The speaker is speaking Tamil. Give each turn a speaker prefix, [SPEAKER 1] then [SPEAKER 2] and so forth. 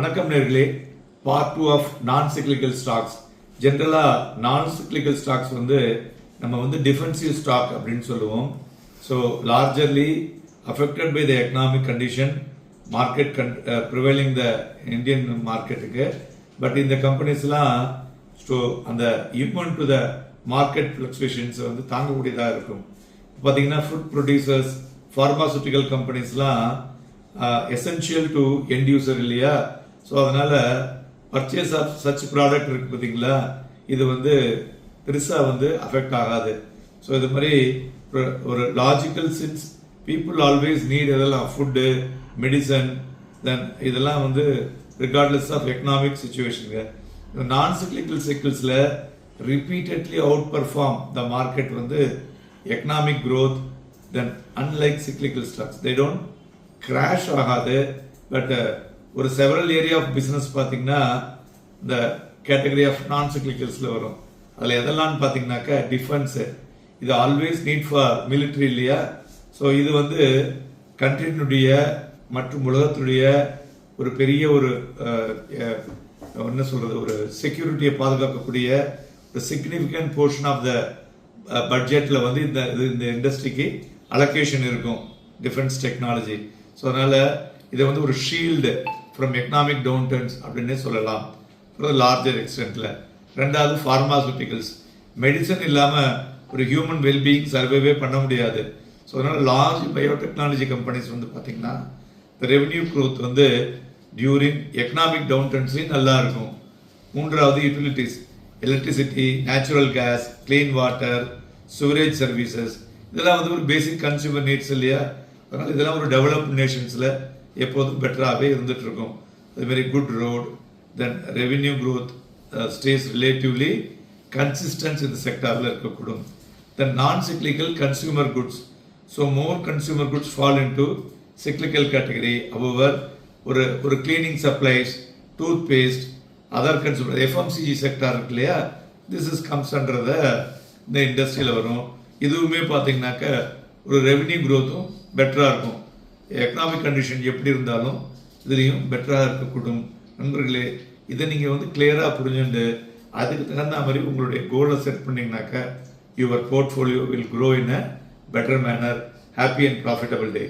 [SPEAKER 1] வணக்கம் நேர்களே. Part 2 of non cyclical stocks. ஜென்ரலா நான் சிக்லிக்கல் ஸ்டாக்ஸ் நம்ம டிஃபென்சிவ் ஸ்டாக் அப்படின்னு சொல்லுவோம். So largely affected by the economic condition market prevailing the Indian மார்க்கெட்டுக்கு. பட் இந்த கம்பெனிஸ்லாம் ஸோ அந்த immune to the market fluctuations தாங்கக்கூடியதாக இருக்கும். பார்த்தீங்கன்னா ஃபுட் ப்ரொடியூசர்ஸ், ஃபார்மாசூட்டிக்கல் கம்பெனிஸ்லாம் எசென்ஷியல் டு எண்ட் யூசர் இல்லையா. ஸோ அதனால பர்ச்சேஸ் ஆஃப் சச் ப்ராடக்ட் இருக்கு பார்த்தீங்களா, இது பெருசாக அஃபெக்ட் ஆகாது. ஸோ இது மாதிரி ஒரு logical since people always need இதெல்லாம் ஃபுட்டு, மெடிசன், தென் இதெல்லாம் ரிகார்ட்லெஸ் ஆஃப் எக்கனாமிக் சுச்சுவேஷனுங்க. நான் சிக்லிக்கல் சைக்கிள்ஸில் repeatedly outperform the market economic growth. Then unlike cyclical stocks they don't crash ஆகாது. பட் ஒரு செவரல் ஏரியா ஆஃப் பிஸ்னஸ் பார்த்தீங்கன்னா இந்த கேட்டகரி ஆஃப் நான் சிக்லிக்கல்ஸில் வரும். அதில் எதெல்லாம் பார்த்தீங்கன்னாக்கா டிஃபென்ஸு, இது ஆல்வேஸ் நீட் ஃபார் மிலிட்ரி இல்லையா. ஸோ இது கண்ட்ரியினுடைய மற்றும் உலகத்துடைய ஒரு பெரிய ஒரு என்ன சொல்றது, ஒரு செக்யூரிட்டியை பாதுகாக்கக்கூடிய ஒரு சிக்னிஃபிகண்ட் போர்ஷன் ஆஃப் த பட்ஜெட்டில் இந்த இண்டஸ்ட்ரிக்கு அலோகேஷன் இருக்கும், டிஃபென்ஸ் டெக்னாலஜி. ஸோ அதனால் இதை ஒரு shield from economic downturns அப்படின்னே சொல்லலாம் லார்ஜர் எக்ஸ்டென்ட்ல. ரெண்டாவது ஃபார்மாசூட்டிக்கல்ஸ், மெடிசன் இல்லாமல் ஒரு ஹியூமன் வெல்பீயிங் சர்வைவே பண்ண முடியாது. ஸோ அதனால் லார்ஜ் பயோடெக்னாலஜி கம்பெனிஸ் பார்த்தீங்கன்னா இந்த revenue growth during economic down டர்ன்ஸ்லையும் நல்லா இருக்கும். மூன்றாவது utilities, electricity, natural gas, clean water, sewerage services, இதெல்லாம் ஒரு பேசிக் கன்சியூமர் நீட்ஸ் இல்லையா. அதனால் இதெல்லாம் ஒரு டெவலப்ட் நேஷன்ஸில் எப்போதும் பெட்டராகவே இருந்துட்டு இருக்கும். அதுமாரி good road, then revenue growth ஸ்டேஸ் ரிலேட்டிவ்லி கன்சிஸ்டன்ஸ் இந்த செக்டாரில் இருக்கக்கூடும். Then non cyclical consumer goods, so more consumer goods fall into cyclical category. However ஒரு cleaning supplies, toothpaste, other consumer FMCG sector இருக்கு இல்லையா, this is comes under the இந்த இண்டஸ்ட்ரியில் வரும். இதுவுமே பார்த்தீங்கன்னாக்க ஒரு ரெவென்யூ க்ரோத்தும் பெட்டராக இருக்கும். எக்கனாமிக் கண்டிஷன் எப்படி இருந்தாலும் இதுலேயும் பெட்டராக இருக்கக்கூடும். நண்பர்களே, இதை நீங்கள் கிளியராக புரிஞ்சுட்டு அதுக்கு தகுந்த மாதிரி உங்களுடைய கோலை செட் பண்ணிங்கனாக்கா your portfolio will grow in a better manner. Happy and profitable day.